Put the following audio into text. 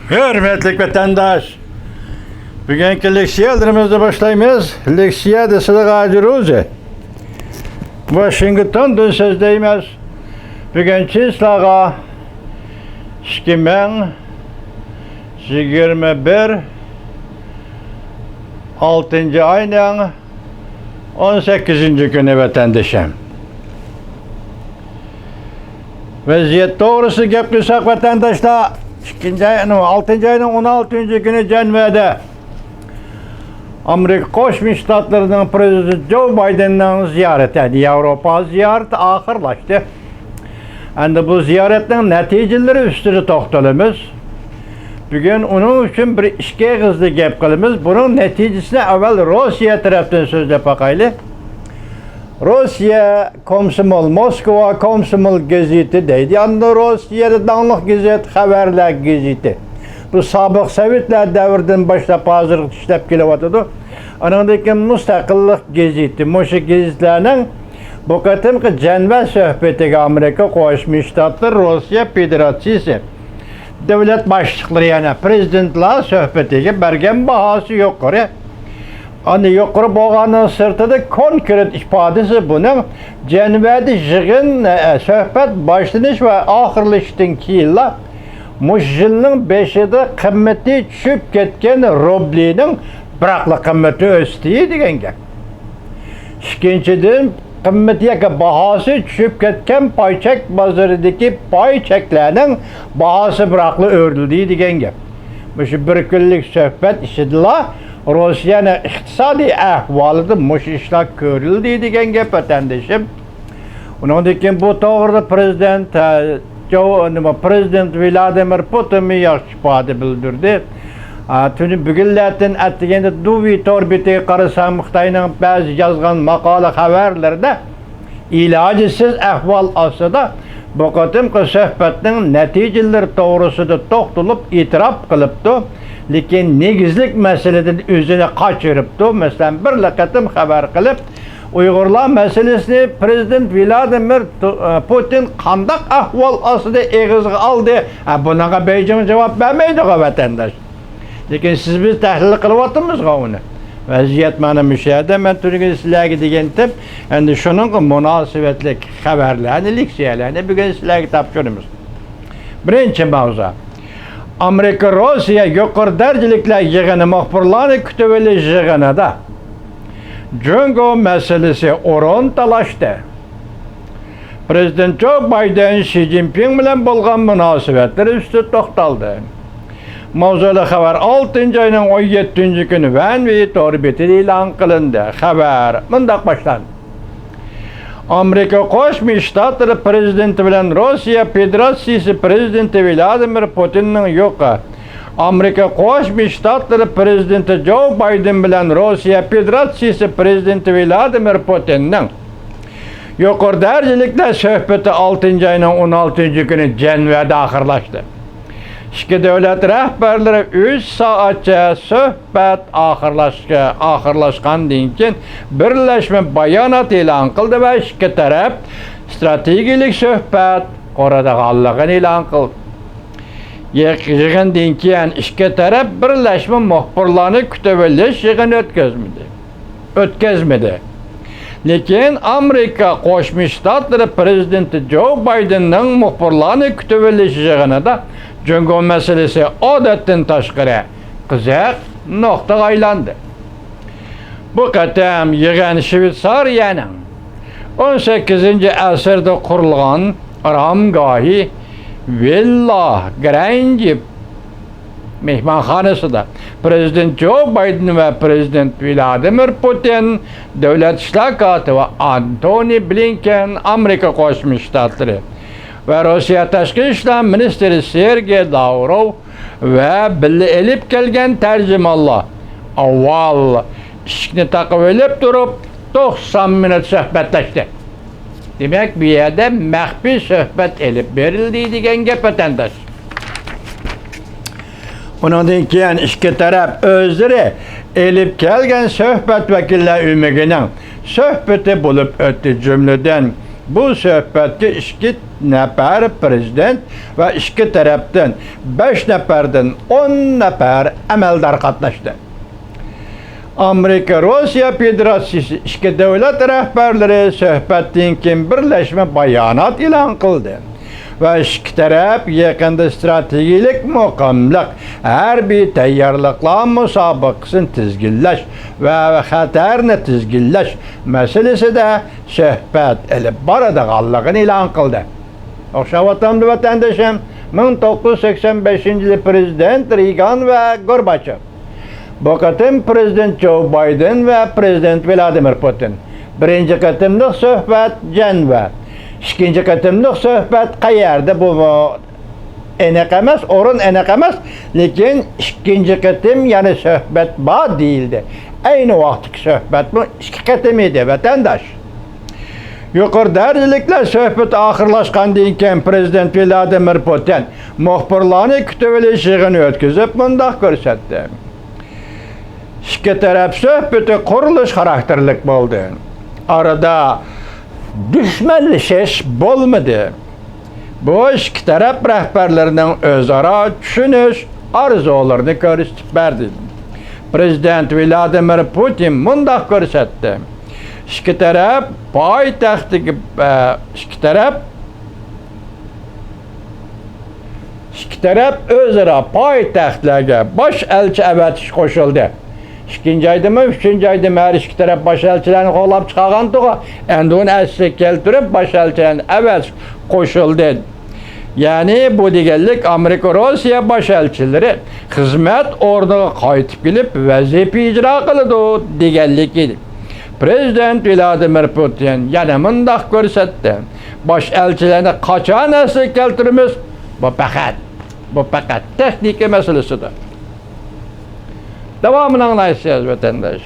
Hürmetli vatandaş, bugünkü leksiyalarımızda başlayımız. Leksiya da Sıdık Ruzi. Washington'dan sözdeyimiz. Bugünkü islağa 2021 6. ayının 18. günü vatandaşım. Vaziyet doğrusu geplisek vatandaşlar 6. ayının 16. günü Cenev'de Amerika Koşmuş Ştatları'nın Prezidenti Joe Biden'ın ziyareti, yani Avrupa ziyareti ahırlaştı. Yani bu ziyaretin neticeleri üstüne toxtalımız. Bugün onun için bir işe hızlı gep kılımız. Bunun neticesine evvel Rusya tarafından sözle bakaylı. Rusya Komsomol, Moskova Komsomol gazeti deydi. Yani Rusya'da dağınık gazet, haberler gazeti. Bu sabık Sovetler devirden başlayıp hazırlık işlep geliyordu. Onundaki müstakillik gazeti, Moşu gazetlerinin bu kadar Ceneve söhbeti Amerika Koşmuş Ştatları Rusya Federasyonu devlet başlıkları, yani prezidentler söhbeti bergen bahası yok oraya. Hani yukarı boğanın sırtıda konkret ifadesi bunun Ceneve'de yığın söhbet başlanış ve ahırlaştın ki yılla Muşjil'nin beşide kımmeti düşüp ketken rublinin bıraklı kımmeti östüğü degen gel. İkinciden kımmetiye bahası düşüp ketken payçek bazarındaki payçeklerinin bahası bıraklı ördüldüğü degen gel. Bu bir günlük söhbet işidiler. Rusya'nın iktisadi ahvalıda muş işler görüldü degen gep vatandaşım. Ondan bu doğruda Prezident Vladimir Putin yaxşı ifade bildirdi. Tünü bugünlerden ettiğinde duvi torbiti qarasam Xitayning bazı yazgan maqala haberlerde ilacısız ahval asıda bu qatımqı söhbetinin neticeleri doğrusunda toxtulup itiraf kılıptı. Lekin negizlik meseleden özüne kaçırıptı. Mesela bir laqatım haber kılıp Uygurlar meselesini Prezident Vladimir Putin kandak ahval asıda eğizge aldı. Buna Beijing cevap vermeydi vatandaş. Lekin siz biz tahlil kılıvatımız onu. Vaziyet bana müşahede, ben Türkiye silahı degen tip, yani şunun münasebetlik haberlerini, leksiyelerini bugün silahı tapşırımız. Birinci mavzu. Amerika Rusya yukarı derecelikler yığını muhbirlarını kütüveli yığını da Cungo meselesi oran talaştı. Prezident Joe Biden, Xi Jinping bilen bolgan münasebetler üstü toxtaldı. Mavzulu haber 6. ayının 17. günü ve torbeti ilan kılındı. Haber mındak başlandı. Amerika Koşmuş Ştatları Prezidenti bilen Rusya Federasyonu Prezidenti Vladimir Putin'in yoku. Amerika Koşmuş Ştatları Prezidenti Joe Biden bilen Rusya Federasyonu Prezidenti Vladimir Putin'in yukarı derecelikle söhbeti 6. ayının 16. günü Cenev'de ahırlaştı. İki devlet rehberleri 3 saatçe söhbet ahırlaşkan dinkin birleşme bayanat ilan kıldı ve iki taraf stratejik söhbet orada kallığını ilan kıldı. Yığın dinkiyen iki taraf birleşme muhbirlarını kütüveliş yığın ötkezmedi. Lekin Amerika Koşmuş Ştatları Prezidenti Joe Biden'ın muhbirlarını kütüveliş yığını da Cungo meselesi adetten taşkıra kızak nokta aylandı. Bu katam yığın Şveytsariyanın 18. asırda kurulgan ramgahi Villa Grange mehmanxanası da Prezident Joe Biden ve Prezident Vladimir Putin, Devlet İştirakatı ve Antony Blinken, Amerika Koşmuş Ştatları ve Rusya Tashqi İşler Ministri Sergey Lavrov ve birli elip kelgen tercümanlar avval işini takip edip durup 90 minut söhbetleşti. Demek bir yerde mehbi söhbet elip verildi degen gep vatandaş. Ondan keyin iki taraf özleri elip kelgen söhbet vekiller ümiginin söhbeti bulup öttü cümleden Bu söhbətdə 2 nəfər prezident və 2 tərəfdən 5 nəfərdən 10 nəfər əməldar qatnaşdı. Amerika-Rusiya Federasiyası 2 dövlət rəhbərləri söhbətdən keyin birləşmə bəyanat elan qıldı. Və 2 tərəf yaxında strategik müqamlıq, hərbi təyyarlıqlar müsabiqəsini tizginləş və xətərini tizginləş məsələsi də söhbət elib baradığanlığını elan qıldı. Oxşavatımlı vətəndaşım, 1985-ci il Prezident Reagan və Gorbaçov, bu qatım Prezident Joe Biden və Prezident Vladimir Putin. Birinci qatımlıq söhbət Cenevə. İkinci qatımlıq söhbət qayerdə bu enek emas, orun enek emas, lekin ikinci qatım yani söhbət ba değildi. Aynı vaxtki söhbət bu 2 qatım idi vətəndaş. Yukarı derecelikler söhbət ahırlaşqandan keyin Prezident Vladimir Putin muxbirlarni kütübeleşiğini ötküzüp mundaq görsətdi. 2 taraf söhbəti quruluş xarakterlik oldu. Arada düşmənləşiş bolmadı. Bu 2 taraf rəhbərlərinin özara düşünüş arzularını göstərib verdi. Prezident Vladimir Putin mundaq görsətdi. 2 taraf paytaxtdagi 2 taraf özara paytaxtlarga baş elçi əvətiş qoşuldu. 2-ci aydımı, 3-cü aydımı hər 2 taraf baş elçilərini qolab çıxağandığı, əndi onu əsli keltirib baş elçilərini əvətiş qoşuldu. Yani bu digərlik Amerika-Rusiya baş elçiləri xizmət orduğa qayıtıb gelib vəzifə icra qılıdı digərlik idi. Prezident Vladimir Putin yana mundaq görsətdi. Baş elçilərini qaçan əsli keltirimiz bu faqat texnika meselesidir. Devamını anlayacağız vatandaş.